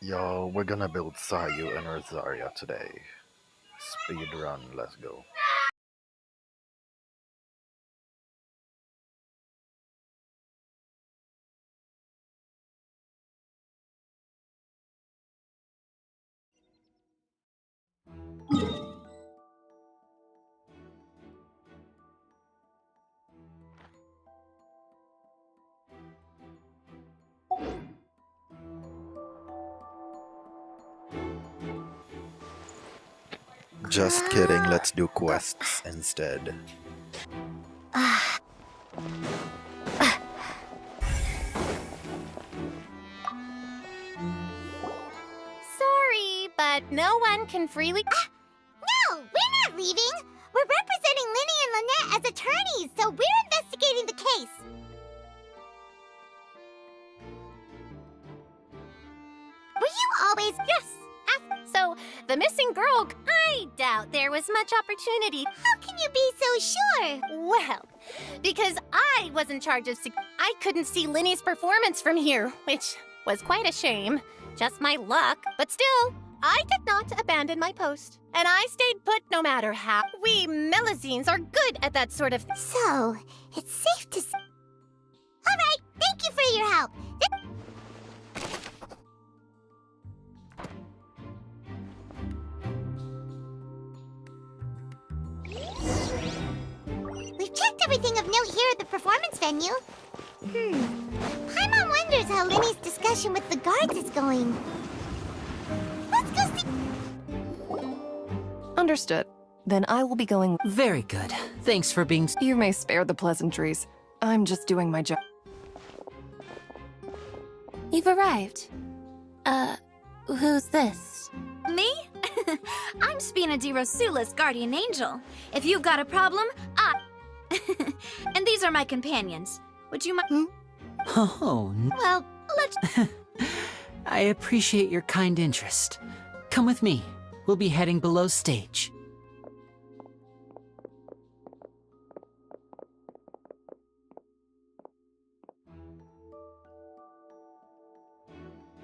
Yo, we're gonna build Sayu and Rosaria today. Speed run, let's go. Just kidding, let's do quests instead. Sorry, but no one can freely. No, we're not leaving! We're representing Linny and Lynette as attorneys, so we're investigating the case. Were you always... Yes. So, the missing girl. I doubt there was much opportunity. How can you be so sure? Well, because I was in charge of. I couldn't see Linny's performance from here, which was quite a shame. Just my luck, but still. I did not abandon my post, and I stayed put no matter how. We Melazines are good at that sort of. So, it's safe to... All right, thank you for your help. We've checked everything of note here at the performance venue. Paimon wonders how Linny's discussion with the guards is going. Let's go see... Understood. Then I will be going. Very good. Thanks for being... You may spare the pleasantries. I'm just doing my job. You've arrived. Who's this? Me? I'm Spina di Rosula's guardian angel. If you've got a problem, I... And these are my companions. Would you mind... Oh, Well, let's... I appreciate your kind interest. Come with me. We'll be heading below stage.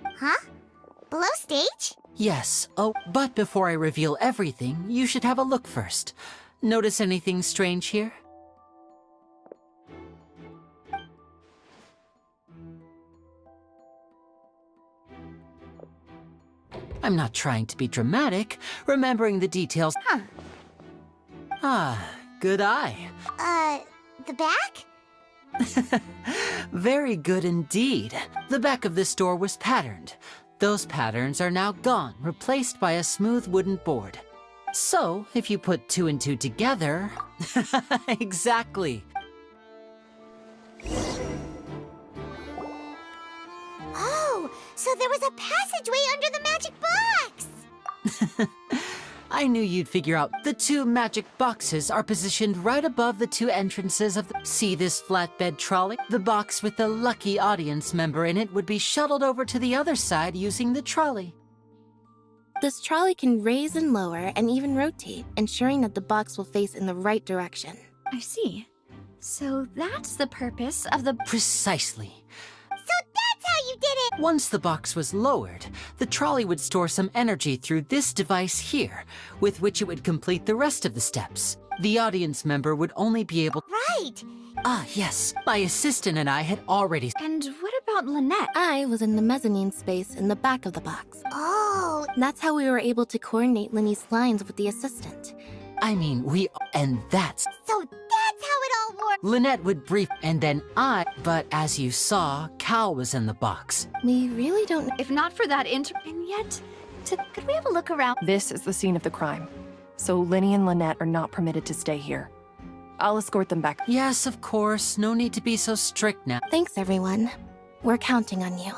Huh? Below stage? Yes. Oh, but before I reveal everything, you should have a look first. Notice anything strange here? I'm not trying to be dramatic, remembering the details. Huh. Ah, good eye. The back? Very good indeed. The back of this door was patterned. Those patterns are now gone, replaced by a smooth wooden board. So, if you put two and two together... Exactly. Oh, so there was a passageway under the magic box! I knew you'd figure out. The two magic boxes are positioned right above the two entrances of the... See this flatbed trolley? The box with the lucky audience member in it would be shuttled over to the other side using the trolley. This trolley can raise and lower and even rotate, ensuring that the box will face in the right direction. I see. So that's the purpose of the... Precisely. So that's how you did it! Once the box was lowered, the trolley would store some energy through this device here, with which it would complete the rest of the steps. The audience member would only be able... Right! Ah, yes. My assistant and I had already... And what about Lynette? I was in the mezzanine space in the back of the box. Oh, That's how we were able to coordinate Linny's lines with the assistant. I mean, we... And that's... so that's how it all worked! Lynette would brief, and then I... But as you saw, Cal was in the box. We really don't... If not for that And yet... Could we have a look around? This is the scene of the crime. So Linny and Lynette are not permitted to stay here. I'll escort them back. Yes, of course. No need to be so strict now. Thanks, everyone. We're counting on you.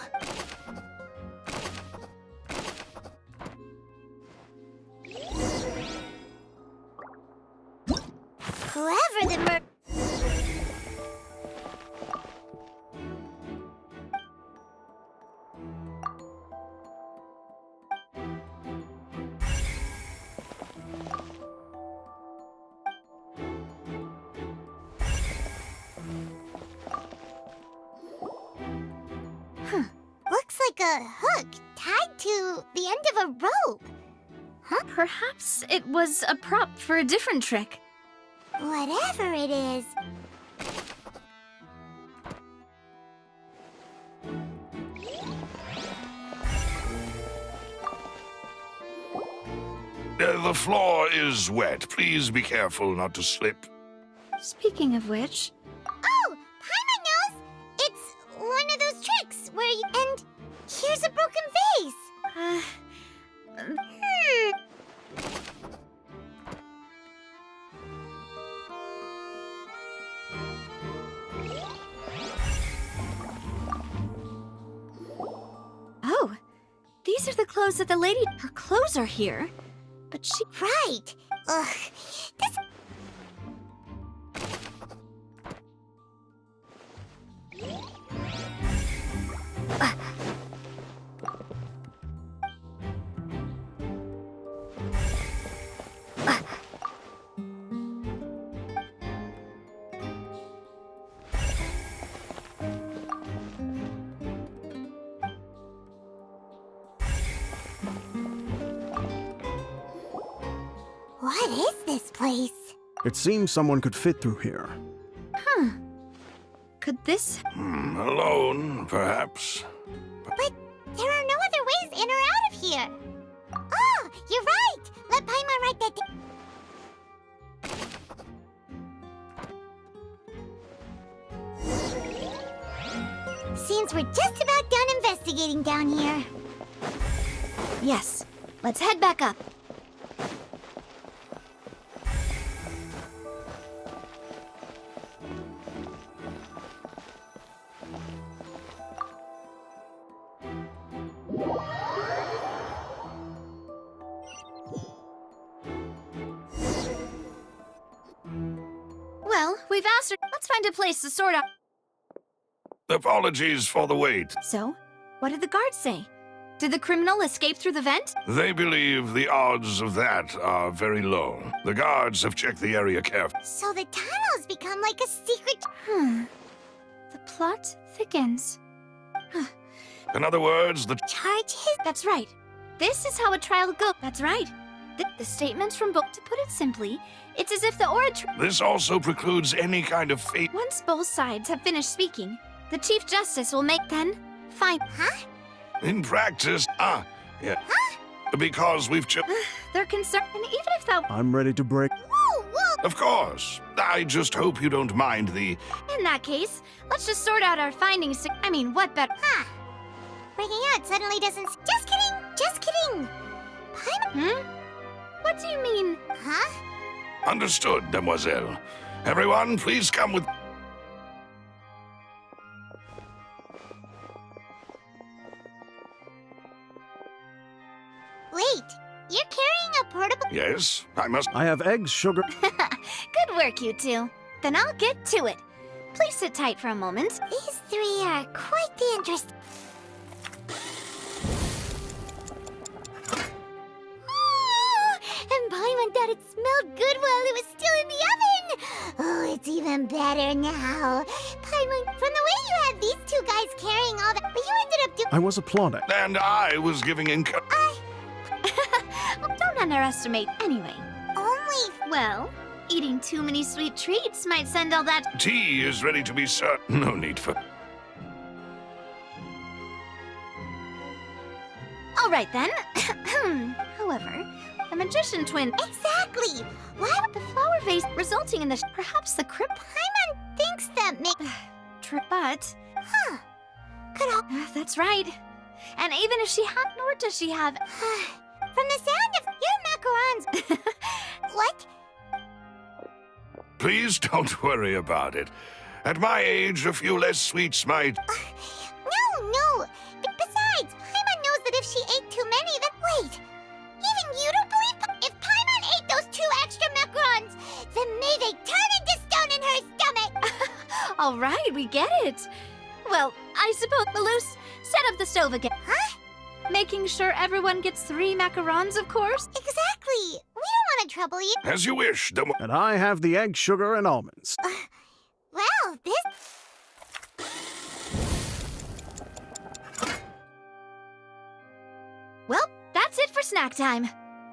Whoever the Looks like a hook tied to the end of a rope. Perhaps it was a prop for a different trick. Whatever it is. The floor is wet. Please be careful not to slip. Speaking of which... Oh, Paimon knows! It's one of those tricks where you... And here's a broken vase. Oh, these are the clothes that the lady... Her clothes are here, but she... Right. Ugh. This... What is this place? It seems someone could fit through here. Could this... Alone, perhaps. But there are no other ways in or out of here. Oh, you're right. Let Paimon write that down. Seems we're just about done investigating down here. Yes, let's head back up. Well, we've asked her. Let's find a place to sort out. Apologies for the wait. So, what did the guards say? Did the criminal escape through the vent? They believe the odds of that are very low. The guards have checked the area carefully. So the tunnel's become like a secret... The plot thickens. In other words, the Charge his... That's right. This is how a trial goes. That's right. The statements from both, to put it simply, it's as if the orator... this also precludes any kind of fate. Once both sides have finished speaking, the Chief Justice will make then... Fine. Huh? In practice, yeah. Because we've They're concerned, and even if that... I'm ready to break. Whoa, whoa! Of course. I just hope you don't mind the... In that case, let's just sort out our findings. I mean, what better... Huh. Breaking out suddenly doesn't... Just kidding! Just kidding! Paimon... What do you mean? Huh? Understood, demoiselle. Everyone, please come with... Wait, you're carrying a portable... Yes, I must... I have eggs, sugar. Good work, you two. Then I'll get to it. Please sit tight for a moment. These three are quite the interest... And Paimon thought it smelled good while it was still in the oven! Oh, it's even better now. Paimon, from the way you had these two guys carrying all that... But you ended up doing... I was applauding. And I was giving Don't underestimate anyway. Only... Well, eating too many sweet treats might send all that... Tea is ready to be served. No need for... All right, then. However, the magician twin... Exactly! Why would... The flower vase resulting in the... Perhaps the crypt... Paimon thinks that make... But... Huh. Could all... That's right. And even if she had... Nor does she have... From the sound of your macarons... What? Please don't worry about it. At my age, a few less sweets might... No! Besides, Paimon knows that if she ate too many, then... Wait! Even you don't believe... If Paimon ate those 2 extra macarons, then may they turn into stone in her stomach! All right, we get it. Well, I suppose, Malus, set up the stove again. Huh? Making sure everyone gets 3 macarons, of course. Exactly! We don't want to trouble you. As you wish, And I have the egg, sugar, and almonds. Well, this... snack time.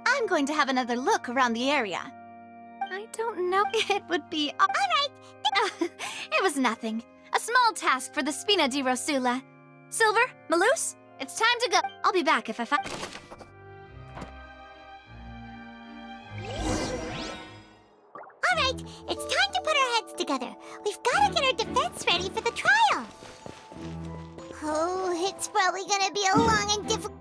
I'm going to have another look around the area. I don't know. It would be... Alright. It was nothing. A small task for the Spina di Rosula. Silver, Maloose, it's time to go. I'll be back if I find... Alright, it's time to put our heads together. We've got to get our defense ready for the trial. Oh, it's probably gonna be a long and difficult...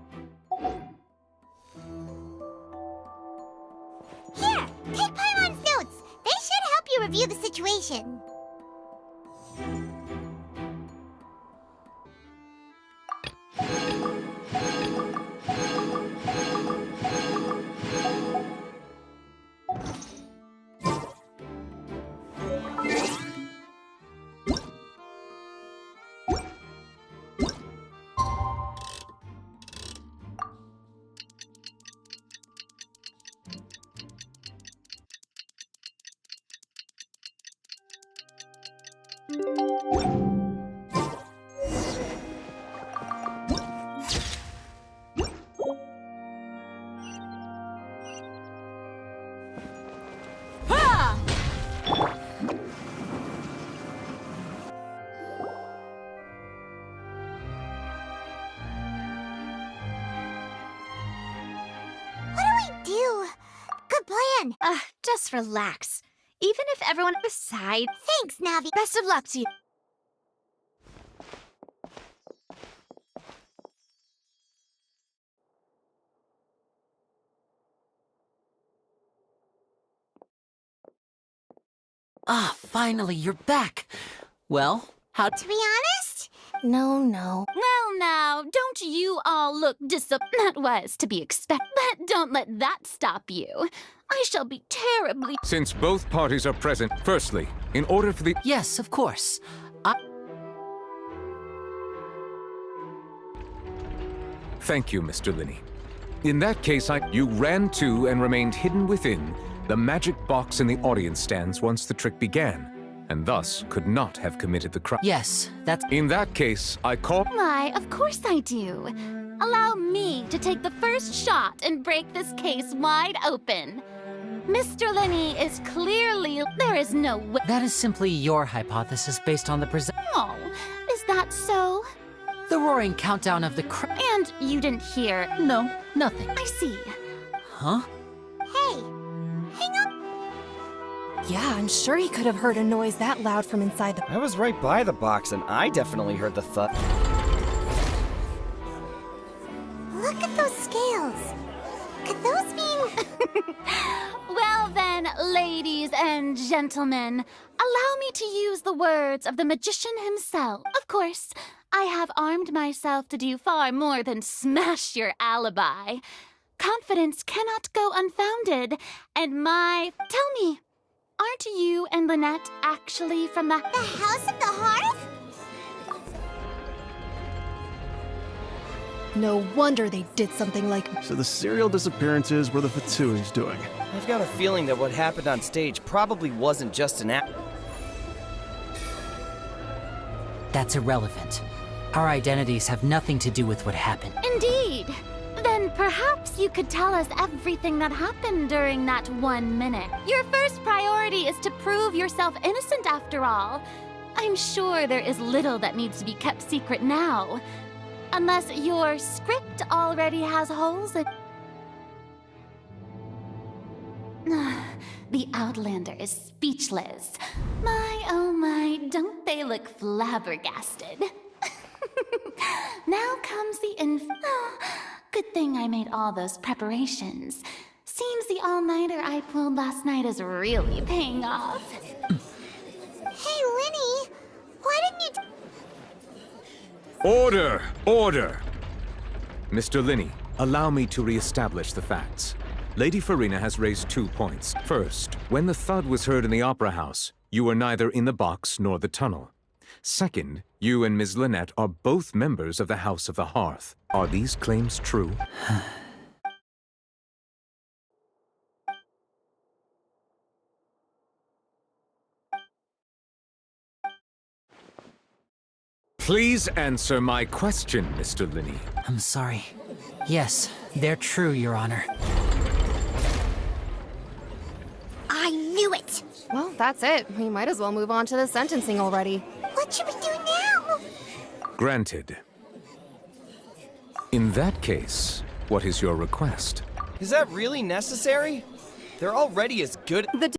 Here, take Paimon's notes. They should help you review the situation. Good plan. Just relax. Even if everyone beside... Thanks, Navi. Best of luck to you. Ah, finally, you're back. Well, how... To be honest, No. Well, now, don't you all look That was to be expected. But don't let that stop you. I shall be terribly... Since both parties are present, firstly, in order for the... Yes, of course. Thank you, Mr. LYNEY. In that case, You ran to and remained hidden within the magic box in the audience stands once the trick began, and thus could not have committed the crime. Yes, that's... In that case, I call... Why, of course I do. Allow me to take the first shot and break this case wide open. Mr. LYNEY is clearly... There is no way... That is simply your hypothesis based on the Oh, is that so? The roaring countdown of the And you didn't hear... No, nothing. I see. Huh? hey, hang up. Yeah, I'm sure he could have heard a noise that loud from inside the... I was right by the box, and I definitely heard the thud. Look at those scales. Could those mean... Well then, ladies and gentlemen, allow me to use the words of the magician himself. Of course, I have armed myself to do far more than smash your alibi. Confidence cannot go unfounded, and Tell me, aren't you and Lynette actually from the House of the Hearth? No wonder they did something like... So the serial disappearances were the Fatsui's doing. I've got a feeling that what happened on stage probably wasn't just an act. That's irrelevant. Our identities have nothing to do with what happened. Indeed. Then perhaps you could tell us everything that happened during that 1 minute. Your first priority is to prove yourself innocent after all. I'm sure there is little that needs to be kept secret now. Unless your script already has holes in... The Outlander is speechless. My, oh my, don't they look flabbergasted? Now comes the Good thing I made all those preparations. Seems the all-nighter I pulled last night is really paying off. Hey, LYNEY, why didn't you... Order! Order! Mr. LYNEY, allow me to re-establish the facts. Lady Farina has raised 2 points. First, when the thud was heard in the Opera House, you were neither in the box nor the tunnel. Second, you and Ms. Lynette are both members of the House of the Hearth. Are these claims true? Please answer my question, Mr. LYNEY. I'm sorry. Yes, they're true, Your Honor. I knew it! Well, that's it. We might as well move on to the sentencing already. What should we do now? Granted. In that case, what is your request? Is that really necessary? They're already as good. The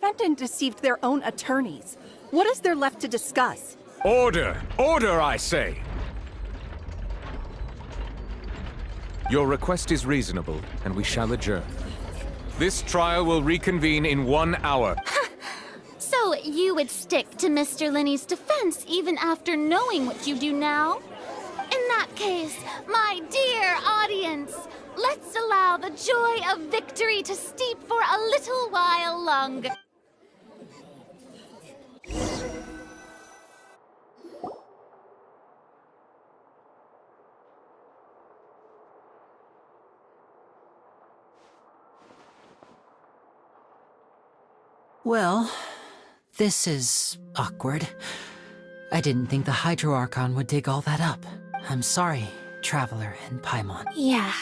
defendant deceived their own attorneys. What is there left to discuss? Order! Order, I say! Your request is reasonable, and we shall adjourn. This trial will reconvene in 1 hour. So you would stick to Mr. LYNEY's defense even after knowing what you do now? In that case, my dear audience, let's allow the joy of victory to steep for a little while longer. Well, this is awkward. I didn't think the Hydro Archon would dig all that up. I'm sorry, Traveler and Paimon. Yeah,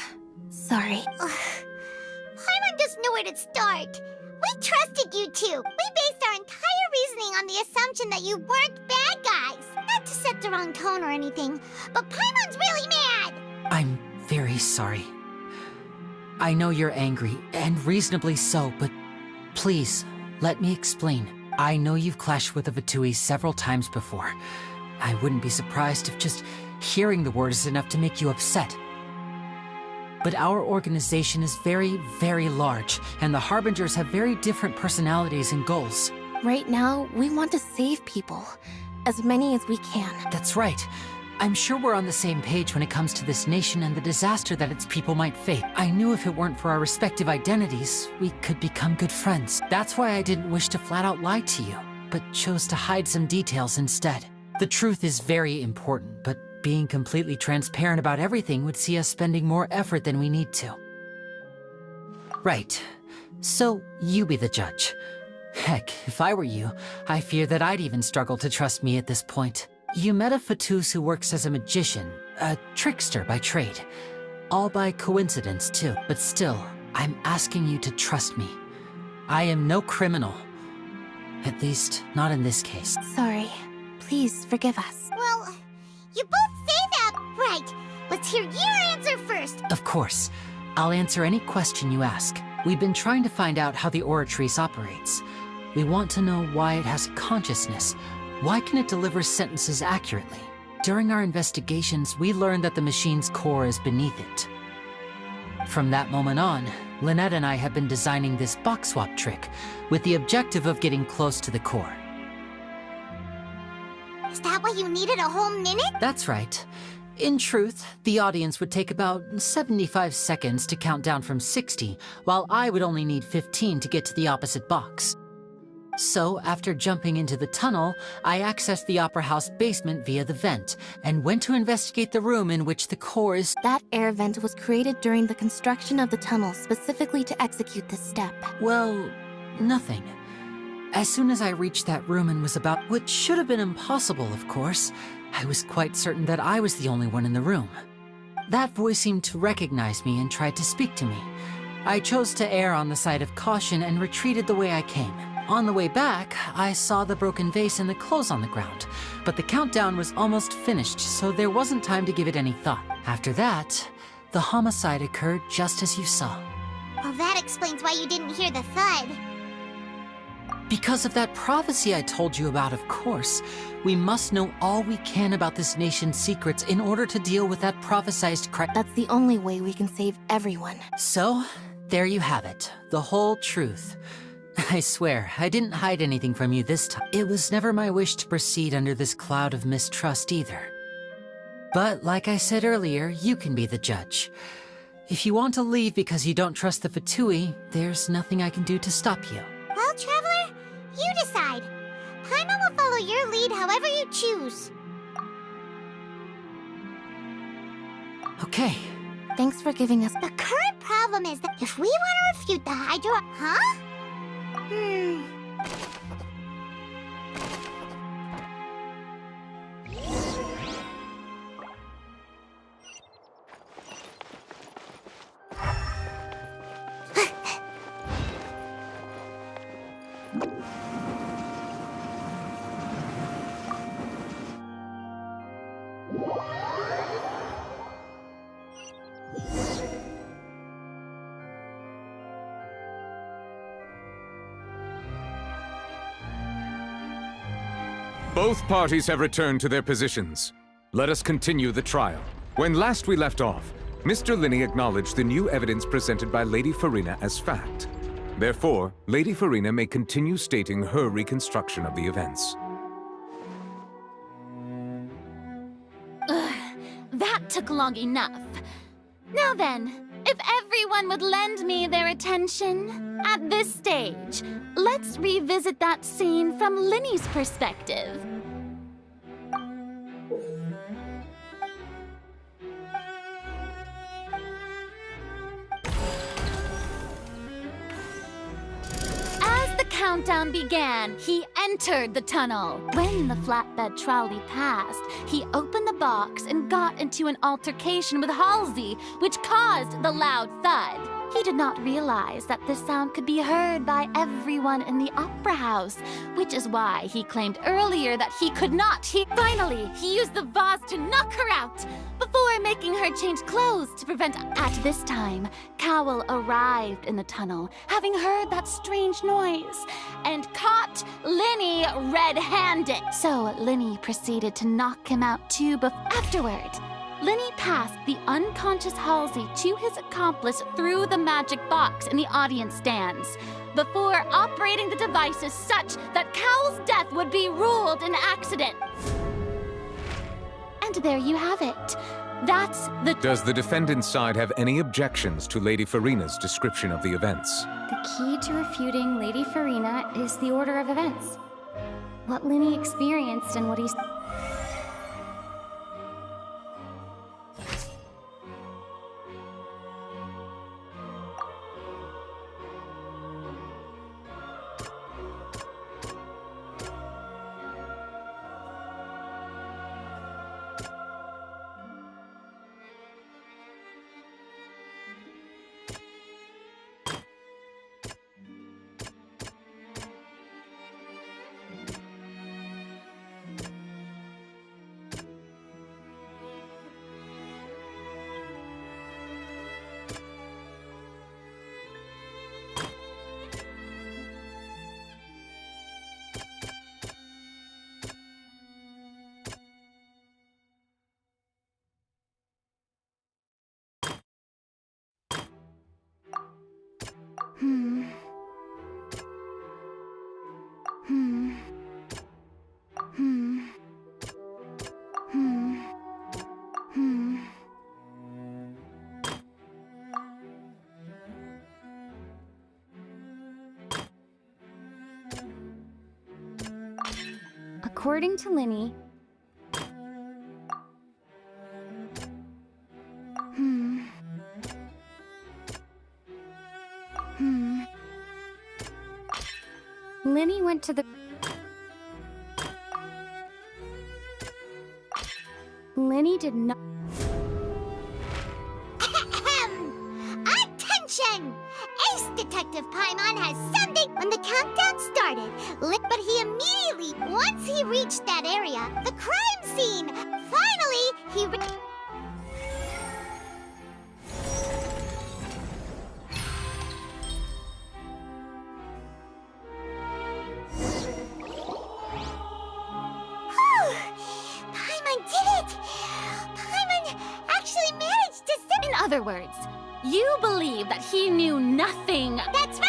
sorry. Paimon doesn't know where to start. We trusted you two. We based our entire reasoning on the assumption that you weren't bad guys. Not to set the wrong tone or anything, but Paimon's really mad. I'm very sorry. I know you're angry, and reasonably so, but please, let me explain. I know you've clashed with the Fatui several times before. I wouldn't be surprised if just hearing the word is enough to make you upset. But our organization is very, very large, and the Harbingers have very different personalities and goals. Right now, we want to save people. As many as we can. That's right. I'm sure we're on the same page when it comes to this nation and the disaster that its people might face. I knew if it weren't for our respective identities, we could become good friends. That's why I didn't wish to flat out lie to you, but chose to hide some details instead. The truth is very important, but being completely transparent about everything would see us spending more effort than we need to. Right. So, you be the judge. Heck, if I were you, I fear that I'd even struggle to trust me at this point. You met a Fatus who works as a magician, a trickster by trade. All by coincidence, too. But still, I'm asking you to trust me. I am no criminal. At least, not in this case. Sorry. Please forgive us. Well, you both say that. Right. Let's hear your answer first. Of course. I'll answer any question you ask. We've been trying to find out how the Oratrice operates. We want to know why it has consciousness. Why can it deliver sentences accurately? During our investigations, we learned that the machine's core is beneath it. From that moment on, Lynette and I have been designing this box swap trick with the objective of getting close to the core. Is that why you needed a whole minute? That's right. In truth, the audience would take about 75 seconds to count down from 60, while I would only need 15 to get to the opposite box. So, after jumping into the tunnel, I accessed the Opera House basement via the vent, and went to investigate the room in which the core is. That air vent was created during the construction of the tunnel specifically to execute this step. Well, nothing. As soon as I reached that room and was about, which should have been impossible, of course, I was quite certain that I was the only one in the room. That voice seemed to recognize me and tried to speak to me. I chose to err on the side of caution and retreated the way I came. On the way back, I saw the broken vase and the clothes on the ground, but the countdown was almost finished, so there wasn't time to give it any thought. After that, the homicide occurred just as you saw. Well, that explains why you didn't hear the thud. Because of that prophecy I told you about, of course. We must know all we can about this nation's secrets in order to deal with that prophesized crime. That's the only way we can save everyone. So, there you have it. The whole truth. I swear, I didn't hide anything from you this time. It was never my wish to proceed under this cloud of mistrust either. But like I said earlier, you can be the judge. If you want to leave because you don't trust the Fatui, there's nothing I can do to stop you. Well, Traveler, you decide. Paimon will follow your lead however you choose. Okay. Thanks for giving us. The current problem is that if we want to refute the Hydro... Huh? Both parties have returned to their positions. Let us continue the trial. When last we left off, Mr. LYNEY acknowledged the new evidence presented by Lady Farina as fact. Therefore, Lady Farina may continue stating her reconstruction of the events. That took long enough. Now then, if everyone would lend me their attention, at this stage, let's revisit that scene from LYNEY's perspective. As the countdown began, he entered the tunnel. When the flatbed trolley passed, he opened the box and got into an altercation with Halsey, which caused the loud thud. He did not realize that this sound could be heard by everyone in the opera house, which is why he claimed earlier that he could not hear. Finally, he used the vase to knock her out before making her change clothes to prevent. At this time, Cowell arrived in the tunnel, having heard that strange noise, and caught LYNEY red-handed. So LYNEY proceeded to knock him out too. Afterward, LYNEY passed the unconscious Halsey to his accomplice through the magic box in the audience stands, before operating the devices such that Cowell's death would be ruled an accident. And there you have it. That's the... Does the defendant's side have any objections to Lady Farina's description of the events? The key to refuting Lady Farina is the order of events. What LYNEY experienced and what he's... According to LYNEY, LYNEY went to the... LYNEY did not... Attention! Ace Detective Paimon has something. When the countdown started, but he immediately, once he reached that area, the crime scene, finally, he... Paimon did it! Paimon actually managed to save... In other words, you believe that he knew nothing. That's right!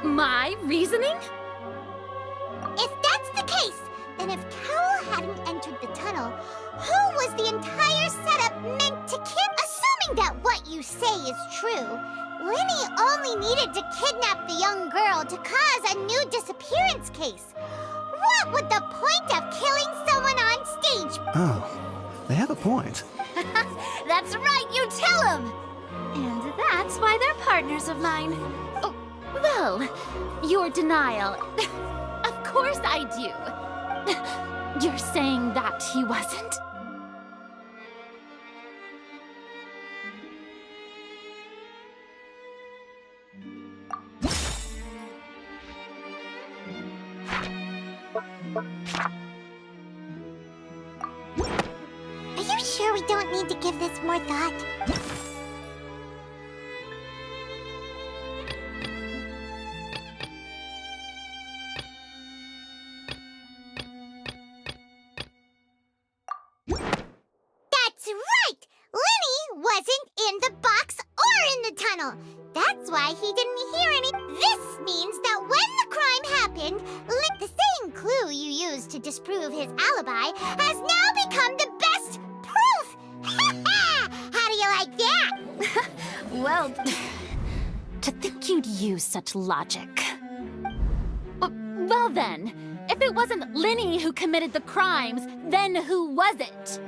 My reasoning? If that's the case, then if Cowell hadn't entered the tunnel, who was the entire setup meant to Assuming that what you say is true, LYNEY only needed to kidnap the young girl to cause a new disappearance case. What would the point of killing someone on stage? Oh, they have a point. That's right, you tell him! And that's why they're partners of mine. Oh, well, your denial. Of course I do. You're saying that he wasn't? Are you sure we don't need to give this more thought? tunnel. That's why he didn't hear any. This means that when the crime happened, the same clue you used to disprove his alibi has now become the best proof! How do you like that? Well, to think you'd use such logic. Well then, if it wasn't LYNEY who committed the crimes, then who was it?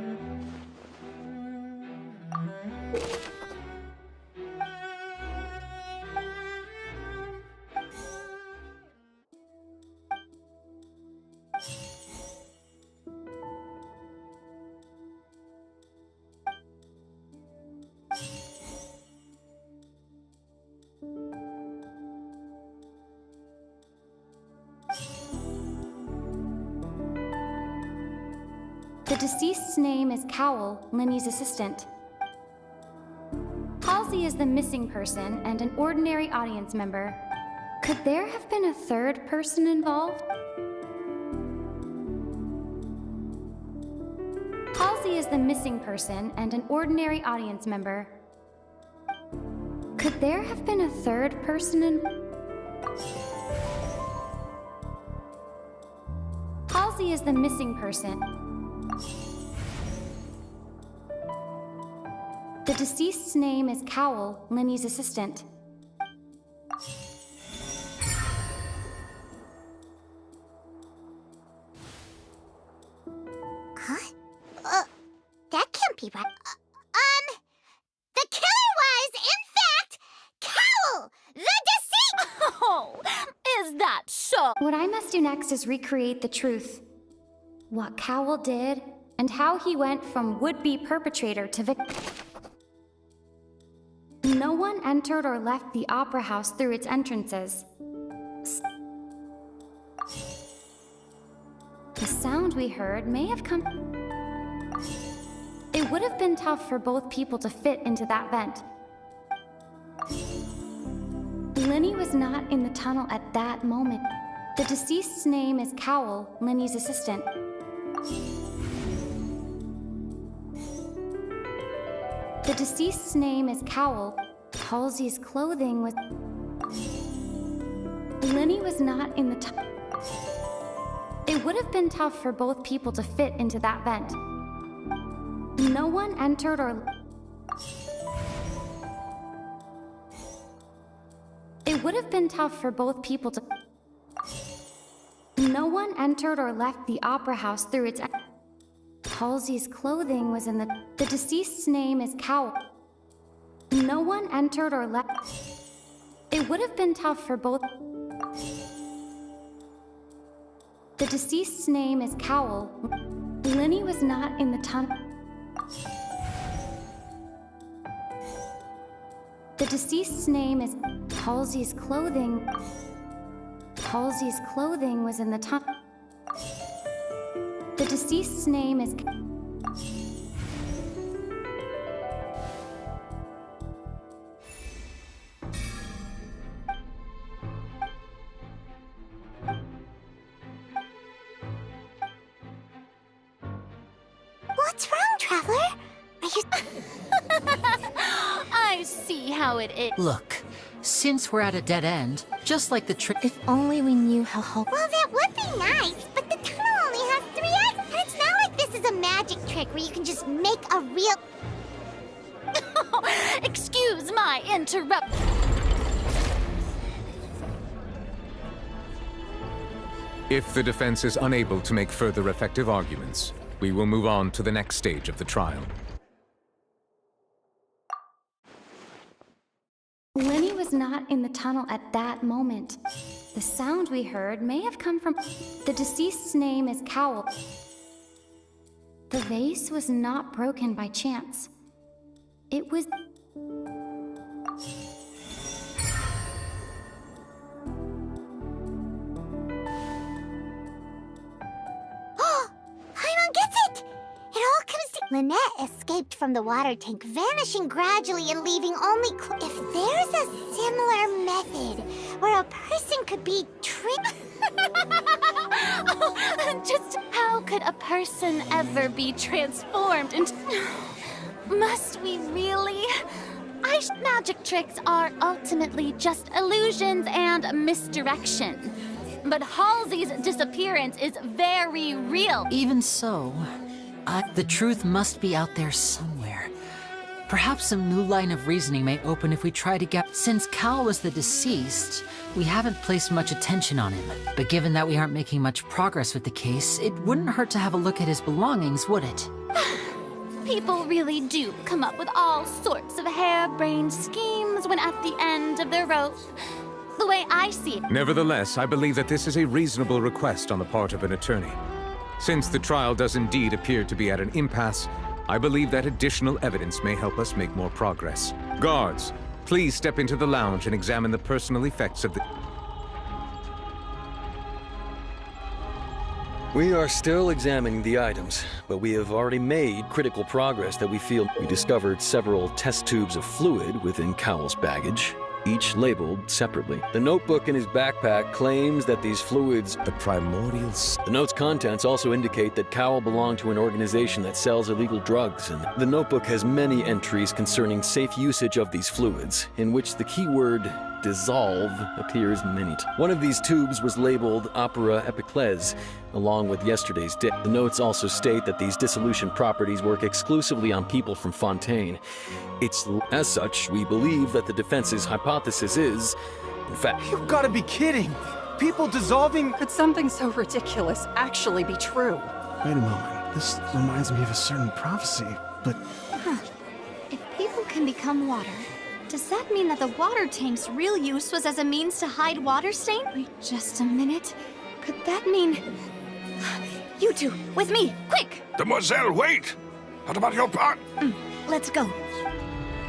The deceased's name is Cowell, LYNEY's assistant. Halsey is the missing person and an ordinary audience member. Could there have been a third person involved? Halsey is the missing person and an ordinary audience member. Could there have been a third person Halsey is the missing person. The deceased's name is Cowell, LYNEY's assistant. Huh? That can't be right. The killer was, in fact, Cowell, the deceased! Oh, is that so? What I must do next is recreate the truth. What Cowell did, and how he went from would-be perpetrator to victim. No one entered or left the opera house through its entrances. The sound we heard may have come... It would have been tough for both people to fit into that vent. LYNEY was not in the tunnel at that moment. The deceased's name is Cowell, LYNEY's assistant. The deceased's name is Cowell. Halsey's clothing was... LYNEY was not in the tunnel. It would have been tough for both people to fit into that vent. No one entered or... It would have been tough for both people to... No one entered or left the opera house through its... Halsey's clothing was in the... The deceased's name is Cowell. No one entered or left... It would have been tough for both... The deceased's name is Cowell. LYNEY was not in the tunnel. The deceased's name is... Halsey's clothing... Halsey's clothing was in the tunnel. The deceased's name is... What's wrong, Traveler? Are you... I see how it is. Look, since we're at a dead end, just like the trick. If only we knew how... Well, that would be nice, but the tunnel only has 3 exits. And it's not like this is a magic trick where you can just make a real... Excuse my interrupt. If the defense is unable to make further effective arguments, we will move on to the next stage of the trial. LYNEY was not in the tunnel at that moment. The sound we heard may have come from... The deceased's name is Cowell. The vase was not broken by chance. It was... Paimon gets it! It all comes to... Lynette escaped from the water tank, vanishing gradually and leaving only... If there's a similar method where a person could be tricked... Just how could a person ever be transformed into... Must we really? Magic tricks are ultimately just illusions and misdirection. But Halsey's disappearance is very real. Even so, the truth must be out there somewhere. Perhaps some new line of reasoning may open if we try to get... Since Cal was the deceased, we haven't placed much attention on him. But given that we aren't making much progress with the case, it wouldn't hurt to have a look at his belongings, would it? People really do come up with all sorts of harebrained schemes when at the end of their rope. The way I see it. Nevertheless, I believe that this is a reasonable request on the part of an attorney. Since the trial does indeed appear to be at an impasse, I believe that additional evidence may help us make more progress. Guards, please step into the lounge and examine the personal effects of the... We are still examining the items, but we have already made critical progress that we feel. We discovered several test tubes of fluid within Cowell's baggage, each labeled separately. The notebook in his backpack claims that these fluids... The primordials... The note's contents also indicate that Cowell belonged to an organization that sells illegal drugs, and the notebook has many entries concerning safe usage of these fluids, in which the keyword dissolve appears many times. One of these tubes was labeled Opera Epiclese, along with yesterday's dip. The notes also state that these dissolution properties work exclusively on people from Fontaine. As such, we believe that the defense's hypothesis is, in fact... You've got to be kidding! People dissolving... Could something so ridiculous actually be true? Wait a moment. This reminds me of a certain prophecy, but... If people can become water, does that mean that the water tank's real use was as a means to hide water stain? Wait just a minute. Could that mean... You two, with me, quick! Demoiselle, wait! What about your part? Let's go.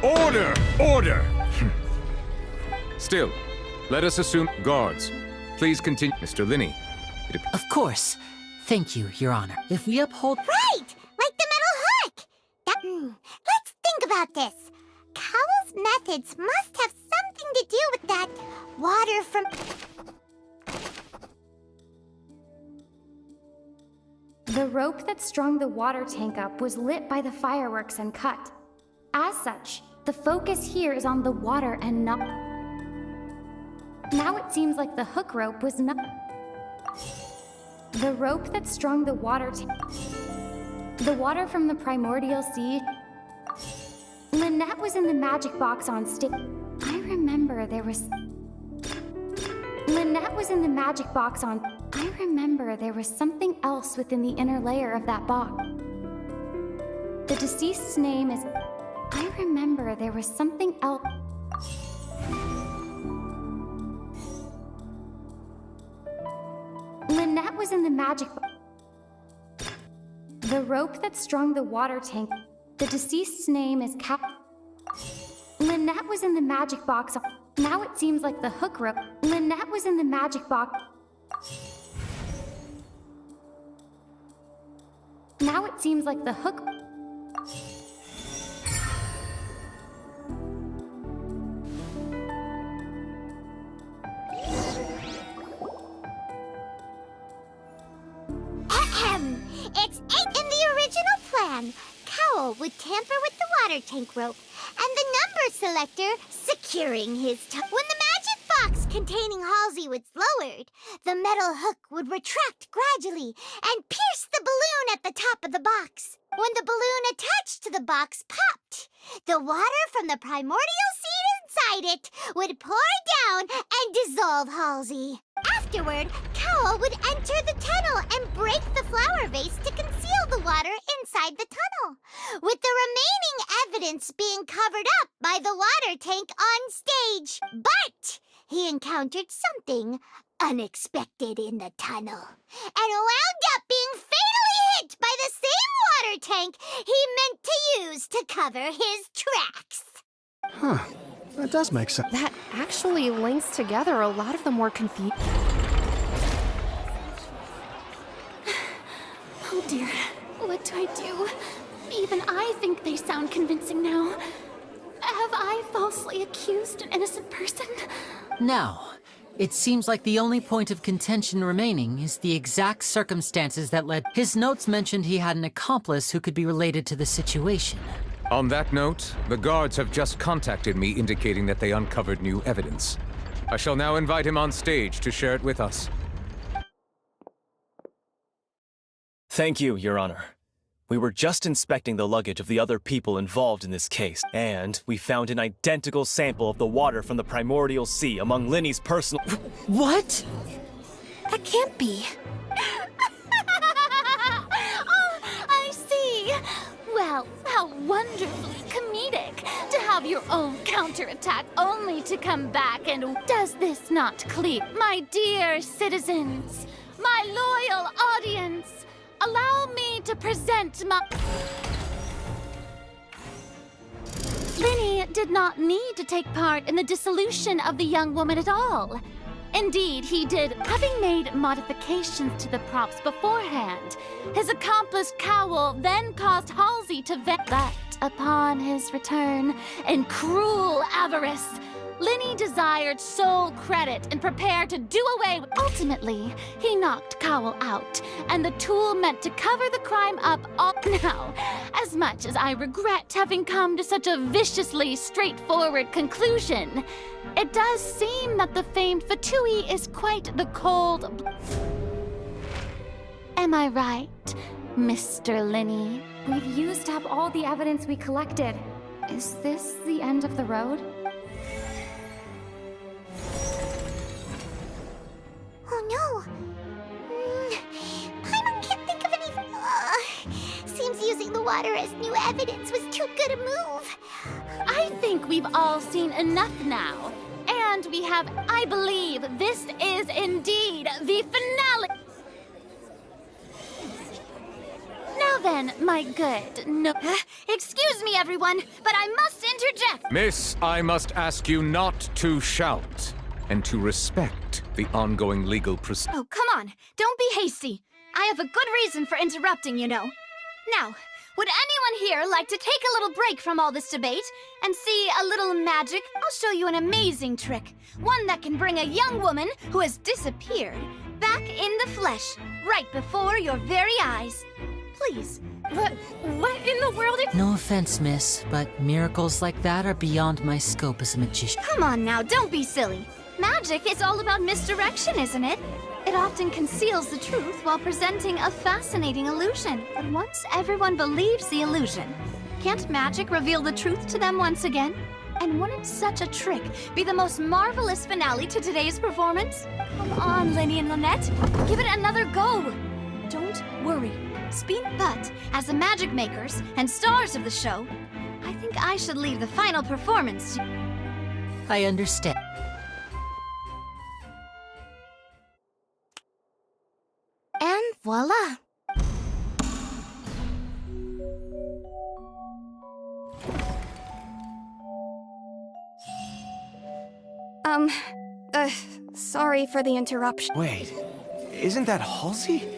Order! Order! Still, let us assume... Guards, please continue. Mr. Linney. Of course. Thank you, Your Honor. If we uphold... Right! Like the metal hook! Let's think about this. Cowell's methods must have something to do with that water from... The rope that strung the water tank up was lit by the fireworks and cut. As such, the focus here is on the water and not... Now it seems like the hook rope was not... The rope that strung the water tank... The water from the primordial sea... Lynette was in the magic box on stage. I remember there was... Lynette was in the magic box on... I remember there was something else within the inner layer of that box. The deceased's name is... I remember there was something else... Lynette was in the magic box. The rope that strung the water tank... The deceased's name is Lynette was in the magic box. Now it seems like the hook rope. Lynette was in the magic box. Now it seems like the hook... It's in the original plan. Cowell would tamper with the water tank rope, and the number selector securing his When the magic box containing Halsey was lowered, the metal hook would retract gradually and pierce the balloon at the top of the box. When the balloon attached to the box popped, the water from the primordial seed inside it would pour down and dissolve Halsey. Afterward, Cowell would enter the tunnel and break the flower vase to conceal the water inside the tunnel, with the remaining evidence being covered up by the water tank on stage. But he encountered something unexpected in the tunnel and wound up being fatally hit by the same water tank he meant to use to cover his tracks. Huh. That does make sense. That actually links together a lot of the more confusing... Oh dear, what do I do? Even I think they sound convincing now. Have I falsely accused an innocent person? Now, it seems like the only point of contention remaining is the exact circumstances that led... His notes mentioned he had an accomplice who could be related to the situation. On that note, the guards have just contacted me indicating that they uncovered new evidence. I shall now invite him on stage to share it with us. Thank you, Your Honor. We were just inspecting the luggage of the other people involved in this case, and we found an identical sample of the water from the primordial sea among LYNEY's personal— What? That can't be. Oh, I see. Well, how wonderfully comedic to have your own counterattack only to come back and— Does this not clear? My dear citizens, my loyal audience, allow me to present my— LYNEY did not need to take part in the dissolution of the young woman at all. Indeed, he did, having made modifications to the props beforehand. His accomplice Cowell then caused Halsey to vent that upon his return, in cruel avarice, LYNEY desired sole credit and prepared to do away with— Ultimately, he knocked Cowell out, and the tool meant to cover the crime up all— Now, as much as I regret having come to such a viciously straightforward conclusion, it does seem that the famed Fatui is quite the cold— Am I right, Mr. LYNEY? We've used up all the evidence we collected. Is this the end of the road? Oh no! Paimon can't think of anything. Seems using the water as new evidence was too good a move. I think we've all seen enough now. And we have— I believe this is indeed the finale. Now then, my good— Excuse me, everyone, but I must interject. Miss, I must ask you not to shout and to respect the ongoing legal proceedings. Oh, come on. Don't be hasty. I have a good reason for interrupting, you know. Now, would anyone here like to take a little break from all this debate and see a little magic? I'll show you an amazing trick. One that can bring a young woman who has disappeared back in the flesh, right before your very eyes. Please. What in the world? No offense, miss, but miracles like that are beyond my scope as a magician. Come on now, don't be silly. Magic is all about misdirection, isn't it? It often conceals the truth while presenting a fascinating illusion. But once everyone believes the illusion, can't magic reveal the truth to them once again? And wouldn't such a trick be the most marvelous finale to today's performance? Come on, LYNEY and Lynette, give it another go. Don't worry. But as the magic makers and stars of the show, I think I should leave the final performance to— I understand. And voila! Sorry for the interruption. Wait, isn't that Halsey?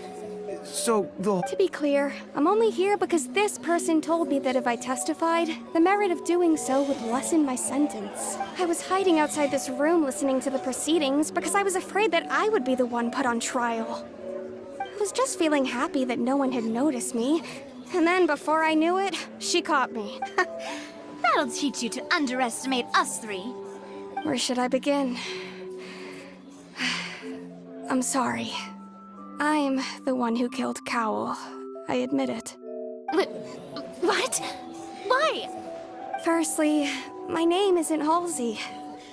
So, To be clear, I'm only here because this person told me that if I testified, the merit of doing so would lessen my sentence. I was hiding outside this room listening to the proceedings because I was afraid that I would be the one put on trial. I was just feeling happy that no one had noticed me, and then before I knew it, she caught me. That'll teach you to underestimate us three. Where should I begin? I'm sorry. I'm the one who killed Cowell. I admit it. What? Why? Firstly, my name isn't Halsey.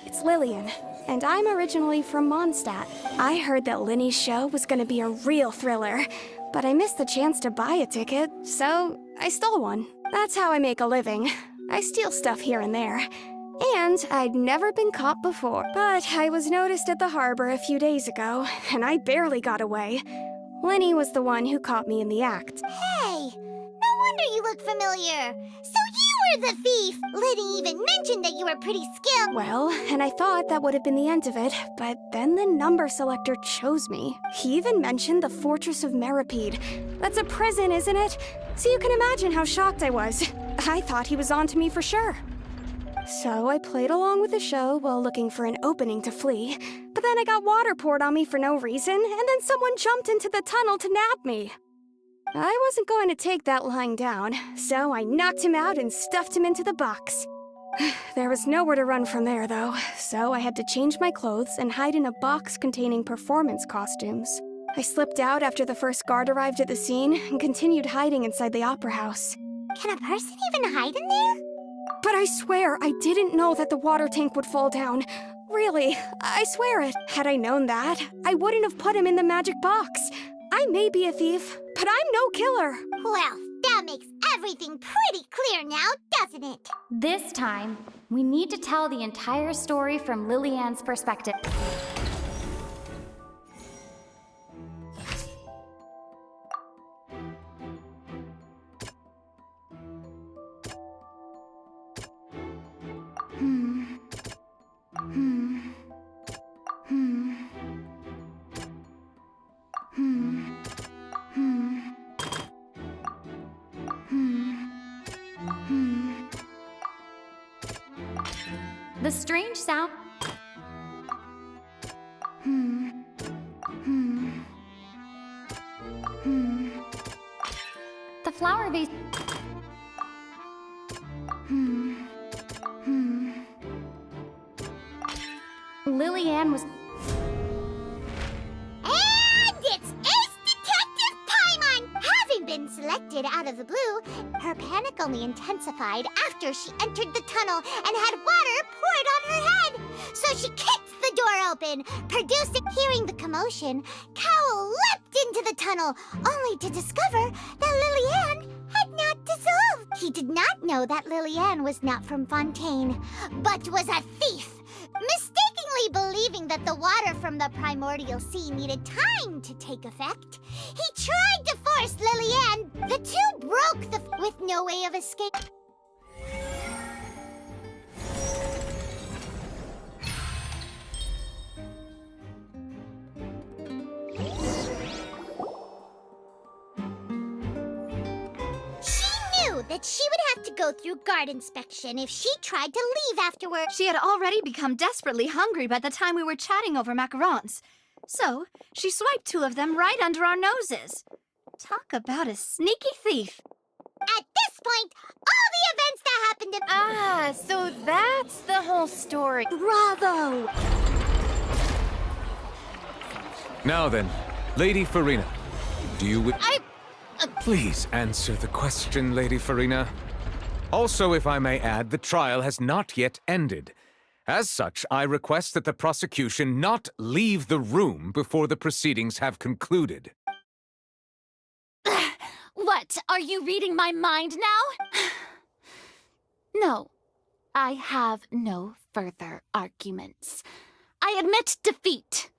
It's Lillian, and I'm originally from Mondstadt. I heard that LYNEY's show was gonna be a real thriller, but I missed the chance to buy a ticket, so I stole one. That's how I make a living. I steal stuff here and there. And I'd never been caught before. But I was noticed at the harbor a few days ago, and I barely got away. LYNEY was the one who caught me in the act. Hey, no wonder you look familiar. So you were the thief. LYNEY even mentioned that you were pretty skilled. Well, and I thought that would have been the end of it, but then the number selector chose me. He even mentioned the Fortress of Meripede. That's a prison, isn't it? So you can imagine how shocked I was. I thought he was onto me for sure. So I played along with the show while looking for an opening to flee, but then I got water poured on me for no reason, and then someone jumped into the tunnel to nab me. I wasn't going to take that lying down, so I knocked him out and stuffed him into the box. There was nowhere to run from there, though, so I had to change my clothes and hide in a box containing performance costumes. I slipped out after the first guard arrived at the scene and continued hiding inside the opera house. Can a person even hide in there? But I swear I didn't know that the water tank would fall down. Really, I swear it. Had I known that, I wouldn't have put him in the magic box. I may be a thief, but I'm no killer. Well, that makes everything pretty clear now, doesn't it? This time, we need to tell the entire story from Lillian's perspective. The strange sound. The flower vase. Lillian was. And it's Ace Detective Paimon! Having been selected out of the blue, her panic only intensified after she entered the tunnel and had water poured on her head. So she kicked the door open, producing. Hearing the commotion, Cowl leapt into the tunnel, only to discover that Lillian had not dissolved. He did not know that Lillian was not from Fontaine, but was a thief. Mistakenly believing that the water from the primordial sea needed time to take effect, he tried to force Lillian. The two broke with no way of escape. That she would have to go through guard inspection if she tried to leave afterward. She had already become desperately hungry by the time we were chatting over macarons. So, she swiped 2 of them right under our noses. Talk about a sneaky thief. At this point, all the events that happened in... Ah, so that's the whole story. Bravo! Now then, Lady Farina, do you... Please answer the question, Lady Farina. Also, if I may add, the trial has not yet ended. As such, I request that the prosecution not leave the room before the proceedings have concluded. What, are you reading my mind now? No, I have no further arguments. I admit defeat.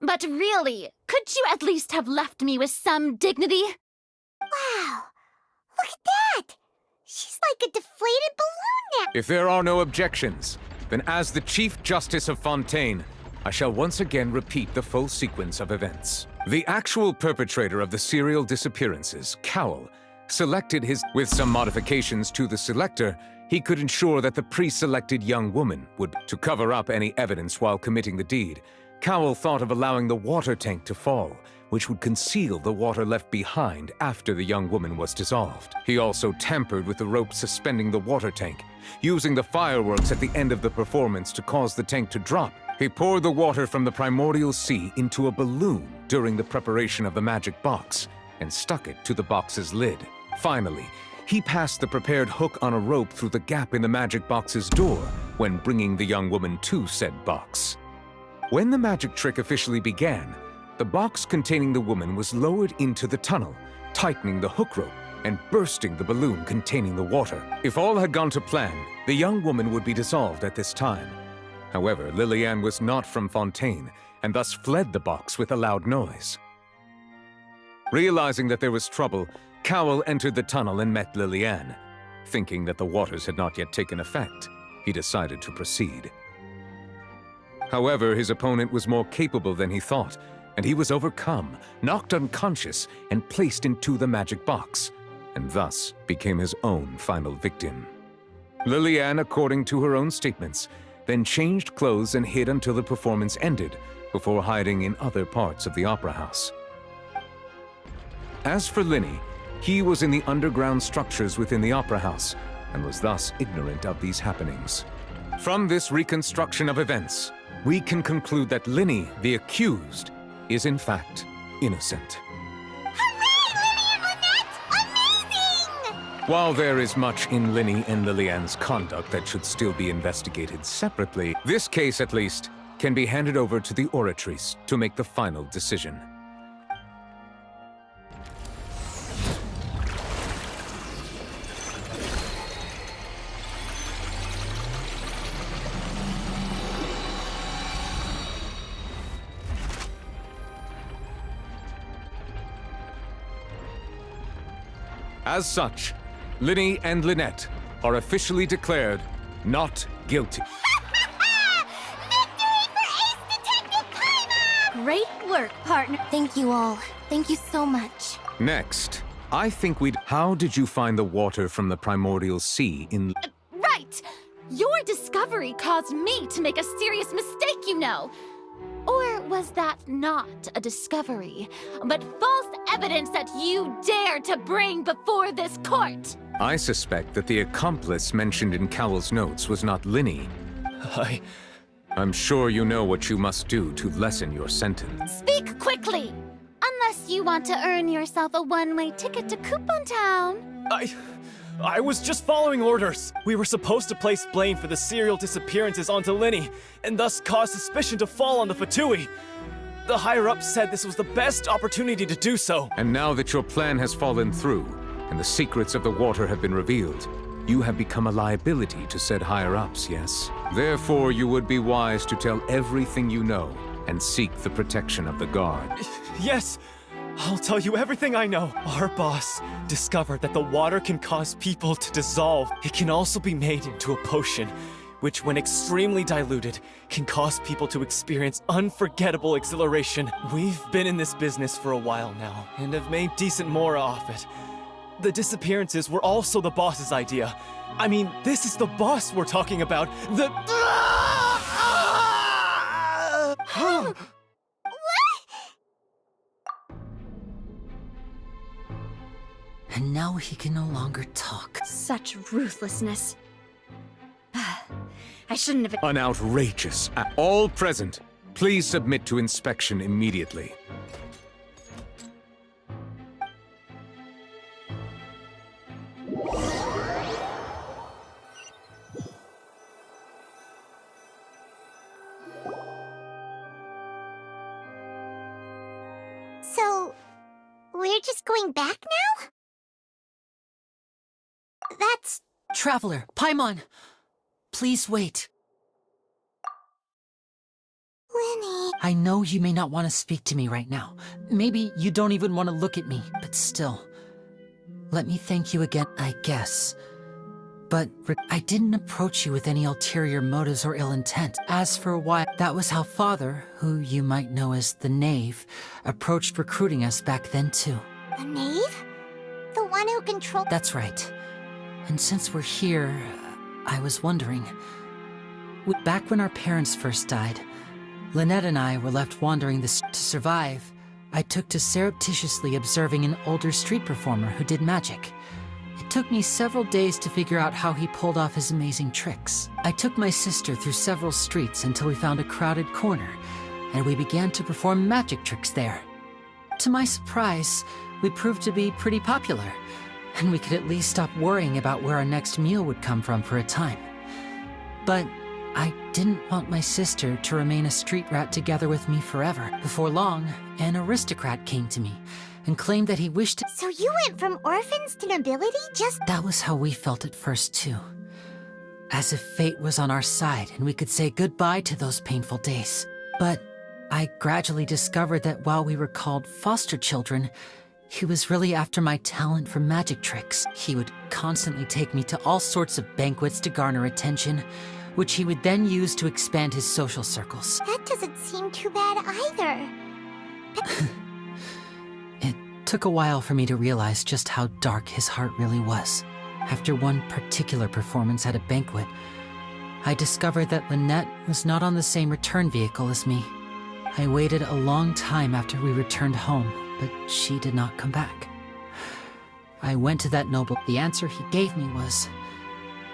But really, could you at least have left me with some dignity? Wow, look at that! She's like a deflated balloon now! If there are no objections, then as the Chief Justice of Fontaine, I shall once again repeat the full sequence of events. The actual perpetrator of the serial disappearances, Cowl, selected his... With some modifications to the selector, he could ensure that the pre-selected young woman would... To cover up any evidence while committing the deed, Cowl thought of allowing the water tank to fall, which would conceal the water left behind after the young woman was dissolved. He also tampered with the rope suspending the water tank, using the fireworks at the end of the performance to cause the tank to drop. He poured the water from the primordial sea into a balloon during the preparation of the magic box, and stuck it to the box's lid. Finally, he passed the prepared hook on a rope through the gap in the magic box's door when bringing the young woman to said box. When the magic trick officially began, the box containing the woman was lowered into the tunnel, tightening the hook rope and bursting the balloon containing the water. If all had gone to plan, the young woman would be dissolved at this time. However, Lillian was not from Fontaine, and thus fled the box with a loud noise. Realizing that there was trouble, Cowl entered the tunnel and met Lillian. Thinking that the waters had not yet taken effect, he decided to proceed. However, his opponent was more capable than he thought, and he was overcome, knocked unconscious, and placed into the magic box, and thus became his own final victim. Lillian, according to her own statements, then changed clothes and hid until the performance ended, before hiding in other parts of the opera house. As for LYNEY, He was in the underground structures within the Opera House, and was thus ignorant of these happenings. From this reconstruction of events, we can conclude that LYNEY, the accused, is in fact innocent. While there is much in LYNEY and Lillian's conduct that should still be investigated separately, this case, at least, can be handed over to the Oratrice to make the final decision. As such, LYNEY and Lynette are officially declared not guilty. Great work, partner. Thank you all. Thank you so much. Next, I think we'd... How did you find the water from the primordial sea in... Right! Your discovery caused me to make a serious mistake, you know. Or was that not a discovery, but false evidence that you dare to bring before this court? I suspect that the accomplice mentioned in Cowell's notes was not LYNEY. I'm sure you know what you must do to lessen your sentence. Speak quickly! Unless you want to earn yourself a one-way ticket to Coupon Town. I was just following orders. We were supposed to place blame for the serial disappearances onto LYNEY, and thus cause suspicion to fall on the Fatui. The higher-ups said this was the best opportunity to do so. And now that your plan has fallen through, and the secrets of the water have been revealed, you have become a liability to said higher-ups, yes? Therefore, you would be wise to tell everything you know, and seek the protection of the guard. Yes! I'll tell you everything I know. Our boss discovered that the water can cause people to dissolve. It can also be made into a potion, which when extremely diluted, can cause people to experience unforgettable exhilaration. We've been in this business for a while now, and have made decent more off it. The disappearances were also the boss's idea. I mean, this is the boss we're talking about. The... And now he can no longer talk. Such ruthlessness. I shouldn't have... An outrageous act. All present, please submit to inspection immediately. So, we're just going back now? That's... Traveler, Paimon! Please wait. LYNEY... I know you may not want to speak to me right now. Maybe you don't even want to look at me, but still. Let me thank you again, I guess. But I didn't approach you with any ulterior motives or ill intent. As for why, that was how Father, who you might know as the Knave, approached recruiting us back then too. The Knave? The one who controlled... That's right. And since we're here, I was wondering... Back when our parents first died, Lynette and I were left wandering to survive. I took to surreptitiously observing an older street performer who did magic. It took me several days to figure out how he pulled off his amazing tricks. I took my sister through several streets until we found a crowded corner, and we began to perform magic tricks there. To my surprise, we proved to be pretty popular, and we could at least stop worrying about where our next meal would come from for a time. But I didn't want my sister to remain a street rat together with me forever. Before long, an aristocrat came to me and claimed that he wished to... So you went from orphans to nobility just... That was how we felt at first, too. As if fate was on our side and we could say goodbye to those painful days. But I gradually discovered that while we were called foster children, he was really after my talent for magic tricks. He would constantly take me to all sorts of banquets to garner attention, which he would then use to expand his social circles. That doesn't seem too bad either. It took a while for me to realize just how dark his heart really was. After one particular performance at a banquet, I discovered that Lynette was not on the same return vehicle as me. I waited a long time after we returned home, but she did not come back. I went to that noble. The answer he gave me was,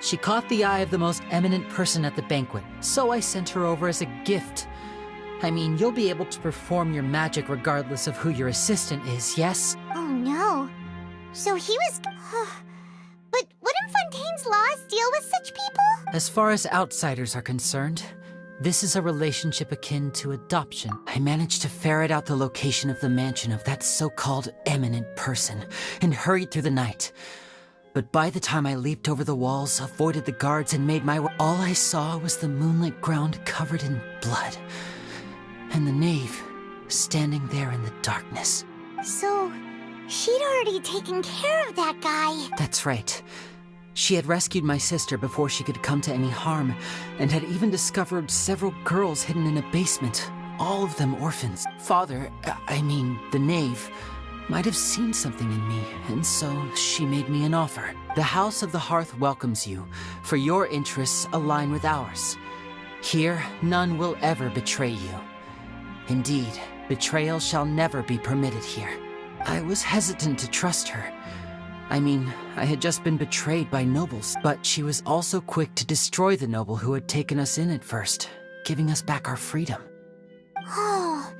she caught the eye of the most eminent person at the banquet, so I sent her over as a gift. I mean, you'll be able to perform your magic regardless of who your assistant is, yes? Oh no. So he was... But wouldn't Fontaine's laws deal with such people? As far as outsiders are concerned, this is a relationship akin to adoption. I managed to ferret out the location of the mansion of that so-called eminent person and hurried through the night. But by the time I leaped over the walls, avoided the guards, and made my way, all I saw was the moonlit ground covered in blood. And the knave standing there in the darkness. So, she'd already taken care of that guy. That's right. She had rescued my sister before she could come to any harm, and had even discovered several girls hidden in a basement, all of them orphans. Father, the knave, might have seen something in me, and so she made me an offer. The House of the Hearth welcomes you, for your interests align with ours. Here, none will ever betray you. Indeed, betrayal shall never be permitted here. I was hesitant to trust her. I had just been betrayed by nobles, but she was also quick to destroy the noble who had taken us in at first, giving us back our freedom. Oh,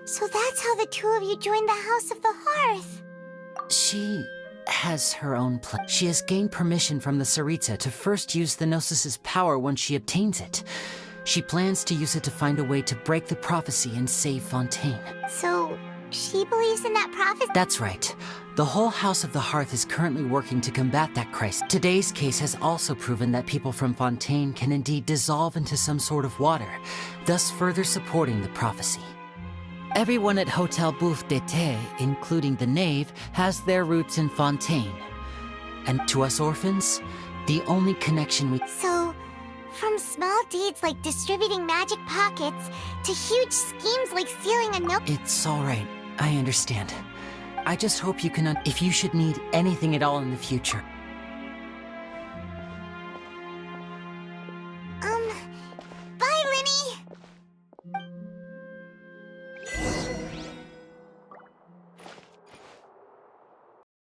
so that's how the two of you joined the House of the Hearth. She has her own plan. She has gained permission from the Tsaritsa to first use the Gnosis' power once she obtains it. She plans to use it to find a way to break the prophecy and save Fontaine. So, she believes in that prophecy? That's right. The whole House of the Hearth is currently working to combat that crisis. Today's case has also proven that people from Fontaine can indeed dissolve into some sort of water, thus further supporting the prophecy. Everyone at Hotel Bouffe d'été, including the knave, has their roots in Fontaine. And to us orphans, the only connection we... So, from small deeds like distributing magic pockets to huge schemes like stealing a note... It's all right. I understand. I just hope you can... If you should need anything at all in the future,